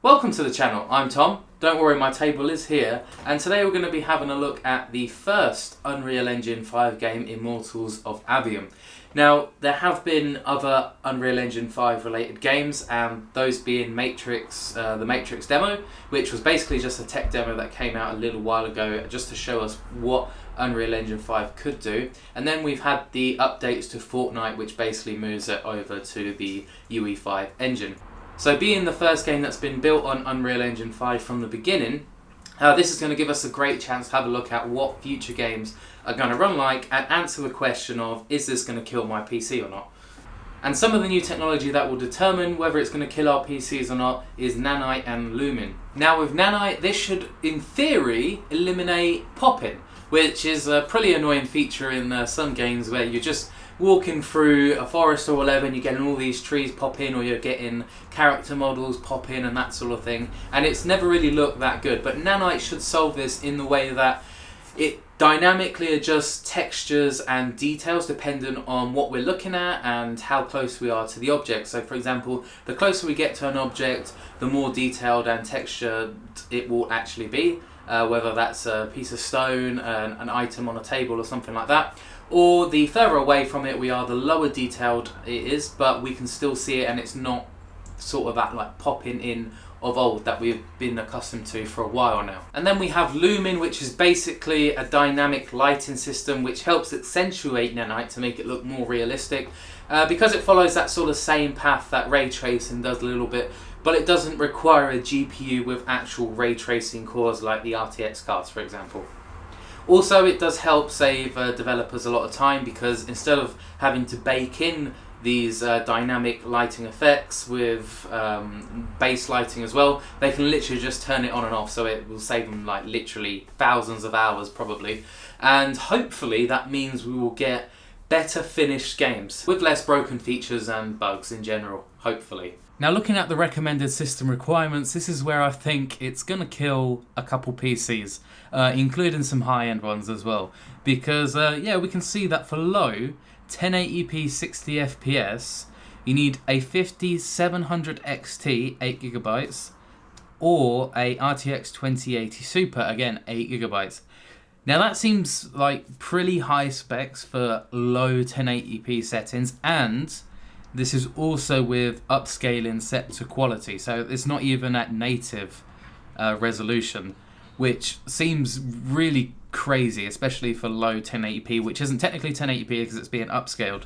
Welcome to the channel, I'm Tom. Don't worry, my table is here, and today we're going to be having a look at the first Unreal Engine 5 game, Immortals of Aveum. Now, there have been other Unreal Engine 5 related games, and those being Matrix, the Matrix demo, which was basically just a tech demo that came out a little while ago just to show us what Unreal Engine 5 could do. And then we've had the updates to Fortnite, which basically moves it over to the UE5 engine. So being the first game that's been built on Unreal Engine 5 from the beginning, this is going to give us a great chance to have a look at what future games are going to run like and answer the question of, is this going to kill my PC or not? And some of the new technology that will determine whether it's going to kill our PCs or not is Nanite and Lumen. Now with Nanite, this should, in theory, eliminate pop-in, which is a pretty annoying feature in some games where you're just walking through a forest or whatever and you're getting all these trees pop in, or you're getting character models pop in and that sort of thing, and it's never really looked that good. But Nanite should solve this in the way that it dynamically adjusts textures and details dependent on what we're looking at and how close we are to the object. So for example, the closer we get to an object, the more detailed and textured it will actually be, whether that's a piece of stone, an item on a table or something like that. Or the further away from it we are, the lower detailed it is, but we can still see it and it's not sort of that like popping in of old that we've been accustomed to for a while now. And then we have Lumen, which is basically a dynamic lighting system which helps accentuate Nanite to make it look more realistic, because it follows that sort of same path that ray tracing does a little bit, but it doesn't require a GPU with actual ray tracing cores like the RTX cards, for example. Also, it does help save developers a lot of time, because instead of having to bake in these dynamic lighting effects with base lighting as well, they can literally just turn it on and off, so it will save them like literally thousands of hours probably. And hopefully that means we will get better finished games with less broken features and bugs in general, hopefully. Now looking at the recommended system requirements, this is where I think it's going to kill a couple PCs, including some high-end ones as well. Because yeah, we can see that for low 1080p 60 FPS, you need a 5700 XT 8GB or a RTX 2080 Super, again 8GB. Now that seems like pretty high specs for low 1080p settings, and this is also with upscaling set to quality, so it's not even at native resolution, which seems really crazy, especially for low 1080p, which isn't technically 1080p because it's being upscaled.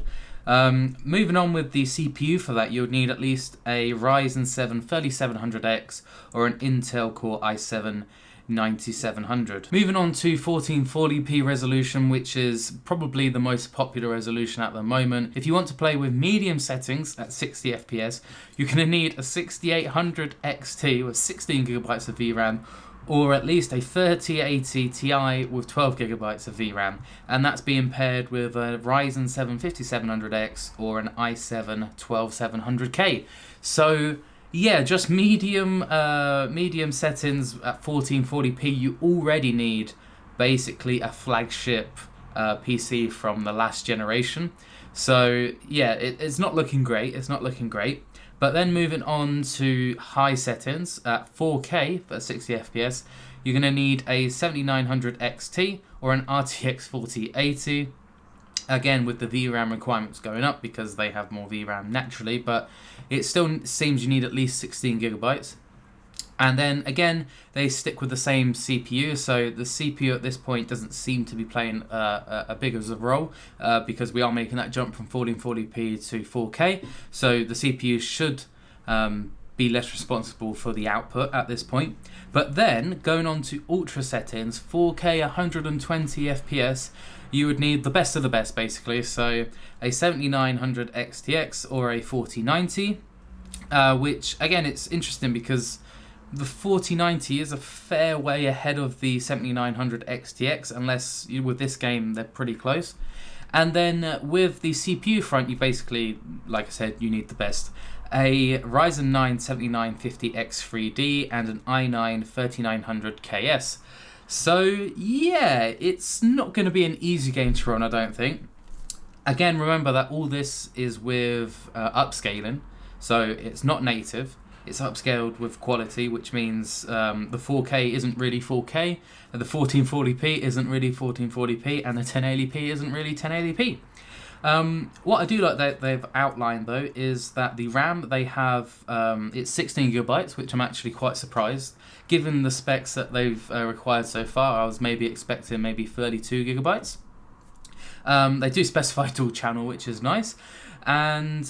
Moving on with the CPU for that, you would need at least a Ryzen 7 3700X or an Intel Core i7 9700. Moving on to 1440p resolution, which is probably the most popular resolution at the moment. If you want to play with medium settings at 60 FPS, you're going to need a 6800 XT with 16GB of VRAM, or at least a 3080 Ti with 12GB of VRAM, and that's being paired with a Ryzen 7 5700X or an i7 12700K. So yeah, just medium settings at 1440p, you already need basically a flagship PC from the last generation. So yeah, it's not looking great. It's not looking great. But then moving on to high settings at 4K for 60 FPS, you're going to need a 7900 XT or an RTX 4080. Again, with the VRAM requirements going up because they have more VRAM naturally, but it still seems you need at least 16GB. And then again, they stick with the same CPU, so the CPU at this point doesn't seem to be playing a big of a role, because we are making that jump from 1440p to 4K, so the CPU should be less responsible for the output at this point. But then going on to ultra settings, 4K 120 FPS, you would need the best of the best basically, so a 7900 XTX or a 4090, which again, it's interesting because the 4090 is a fair way ahead of the 7900 XTX, unless with this game they're pretty close. And then with the CPU front, you basically, like I said, you need the best. A Ryzen 9 7950X3D and an i9 3900KS. So yeah, it's not going to be an easy game to run, I don't think. Again, remember that all this is with upscaling, so it's not native. it's upscaled with quality, which means the 4K isn't really 4K, and the 1440p isn't really 1440p, and the 1080p isn't really 1080p. What I do like that they've outlined though is that the RAM they have, it's 16 gigabytes, which I'm actually quite surprised. Given the specs that they've required so far, I was maybe expecting maybe 32 gigabytes. They do specify dual channel, which is nice. And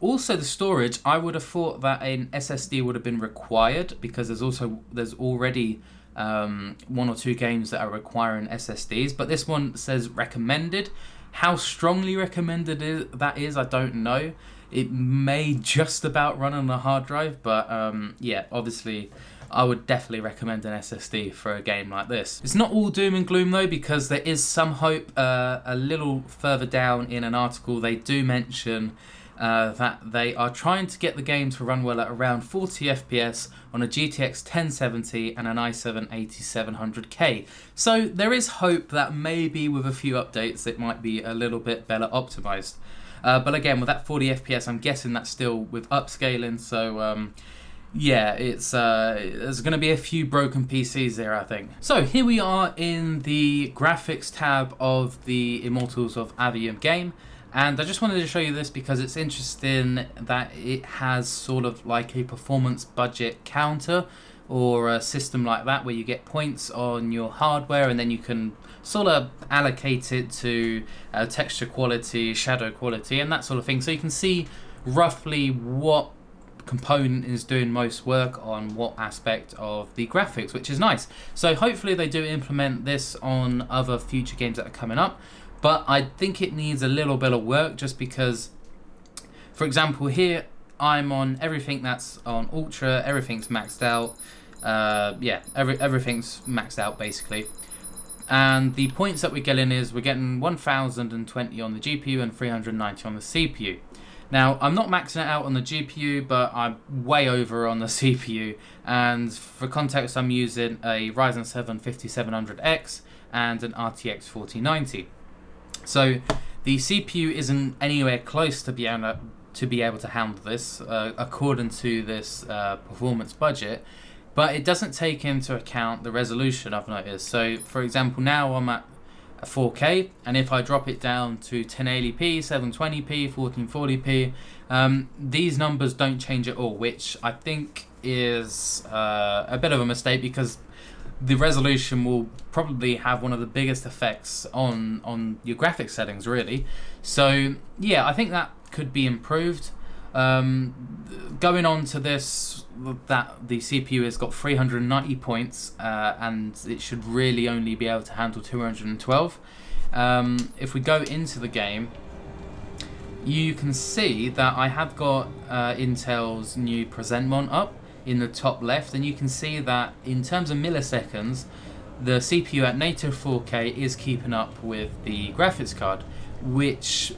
also the storage, I would have thought that an SSD would have been required, because there's already 1 or 2 games that are requiring SSDs, but this one says recommended. How strongly recommended that is, I don't know. It may just about run on a hard drive, but yeah, obviously I would definitely recommend an SSD for a game like this. It's not all doom and gloom though, because there is some hope. A little further down in an article, they do mention that they are trying to get the game to run well at around 40 FPS on a GTX 1070 and an i7 8700K. So there is hope that maybe with a few updates it might be a little bit better optimized. But again, with that 40 FPS, I'm guessing that's still with upscaling, so yeah, there's going to be a few broken PCs there, I think. So here we are in the graphics tab of the Immortals of Aveum game, and I just wanted to show you this because it's interesting that it has sort of like a performance budget counter, or a system like that where you get points on your hardware and then you can sort of allocate it to texture quality, shadow quality, and that sort of thing. So you can see roughly what component is doing most work on what aspect of the graphics, which is nice. So hopefully they do implement this on other future games that are coming up, but I think it needs a little bit of work, just because, for example, here I'm on everything that's on Ultra, everything's maxed out. Yeah, everything's maxed out basically. And the points that we're getting is we're getting 1020 on the GPU and 390 on the CPU. Now, I'm not maxing it out on the GPU, but I'm way over on the CPU. And for context, I'm using a Ryzen 7 5700X and an RTX 4090. So the CPU isn't anywhere close to be able to handle this, according to this performance budget. But it doesn't take into account the resolution, I've noticed. So, for example, now I'm at 4K, and if I drop it down to 1080p, 720p, 1440p, these numbers don't change at all, which I think is a bit of a mistake, because the resolution will probably have one of the biggest effects on your graphics settings, really. So yeah, I think that could be improved. Going on to this, that the CPU has got 390 points, and it should really only be able to handle 212. If we go into the game, you can see that I have got Intel's new Presentment up in the top left, and you can see that in terms of milliseconds, the CPU at native 4K is keeping up with the graphics card, which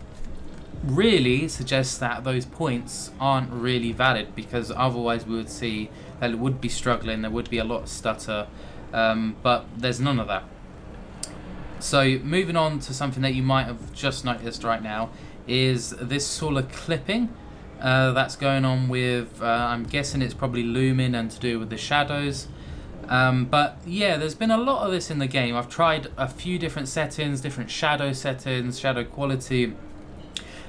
really suggests that those points aren't really valid, because otherwise we would see that it would be struggling, there would be a lot of stutter, but there's none of that. So moving on to something that you might have just noticed right now is this sort of clipping that's going on with, I'm guessing it's probably Lumen and to do with the shadows. But yeah, there's been a lot of this in the game. I've tried a few different settings, different shadow settings, shadow quality,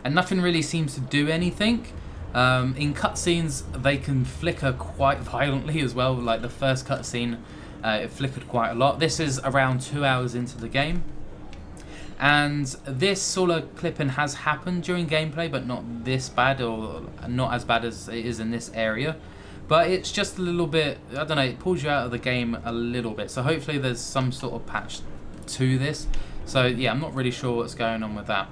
and nothing really seems to do anything. In cutscenes, they can flicker quite violently as well. Like the first cutscene, it flickered quite a lot. This is around 2 hours into the game, and this sort of clipping has happened during gameplay, but not this bad, or not as bad as it is in this area. But it's just a little bit, I don't know, it pulls you out of the game a little bit. So hopefully there's some sort of patch to this. So yeah, I'm not really sure what's going on with that.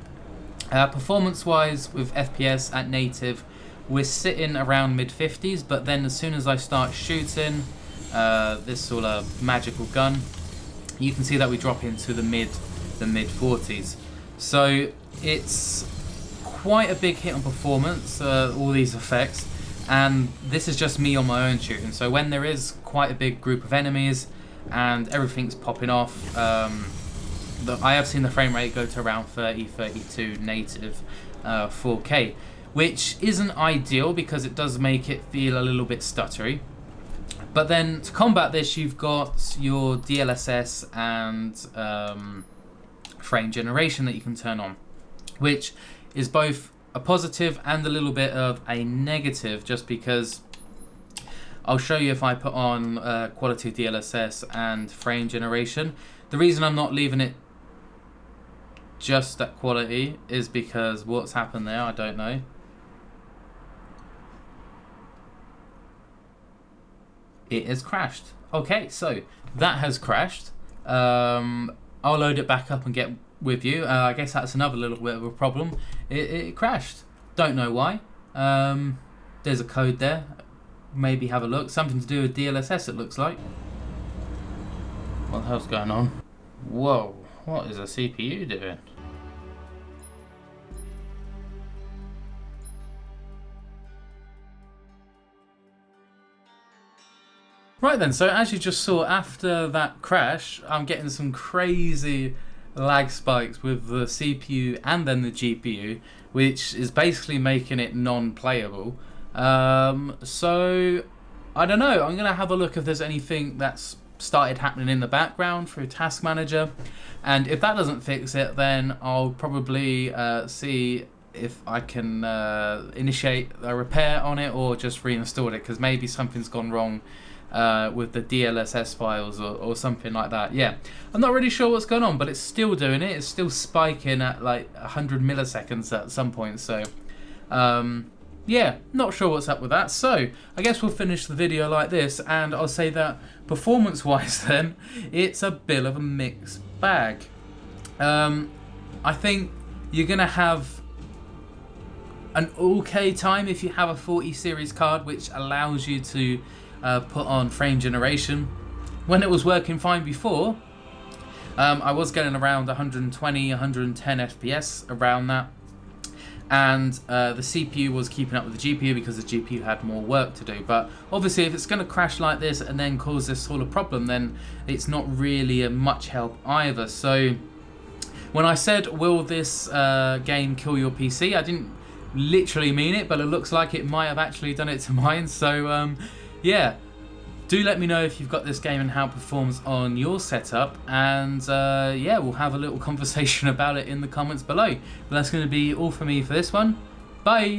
Performance-wise, with FPS at native, we're sitting around mid-50s, but then as soon as I start shooting this sort of magical gun, you can see that we drop into the mid-40s. So it's quite a big hit on performance, all these effects, and this is just me on my own shooting. So when there is quite a big group of enemies and everything's popping off, I have seen the frame rate go to around 30, 32 native 4K, which isn't ideal because it does make it feel a little bit stuttery. But then to combat this, you've got your DLSS and frame generation that you can turn on, which is both a positive and a little bit of a negative, just because I'll show you if I put on quality DLSS and frame generation. The reason I'm not leaving it just at quality is because what's happened there, I don't know. It has crashed. Okay, so that has crashed. I'll load it back up and get with you. I guess that's another little bit of a problem. It crashed. Don't know why. There's a code there. Maybe have a look. Something to do with DLSS, it looks like. What the hell's going on? Whoa, what is a CPU doing? Right then, so as you just saw, after that crash, I'm getting some crazy lag spikes with the CPU and then the GPU, which is basically making it non-playable. So, I don't know, I'm going to have a look if there's anything that's started happening in the background through Task Manager, and if that doesn't fix it, then I'll probably see if I can initiate a repair on it or just reinstall it, because maybe something's gone wrong with the DLSS files or something like that. Yeah, I'm not really sure what's going on, but it's still doing it. It's still spiking at like 100 milliseconds at some point. So yeah, not sure what's up with that. So I guess we'll finish the video like this, and I'll say that performance wise then, it's a bit of a mixed bag. I think you're gonna have an okay time if you have a 40 series card, which allows you to put on frame generation. When it was working fine before, I was getting around 120, 110 FPS around that, and the CPU was keeping up with the GPU because the GPU had more work to do. But obviously if it's going to crash like this and then cause this sort of problem, then it's not really a much help either. So when I said, will this game kill your PC, I didn't literally mean it, but it looks like it might have actually done it to mine. So yeah, do let me know if you've got this game and how it performs on your setup, and yeah, we'll have a little conversation about it in the comments below. But that's going to be all for me for this one. Bye!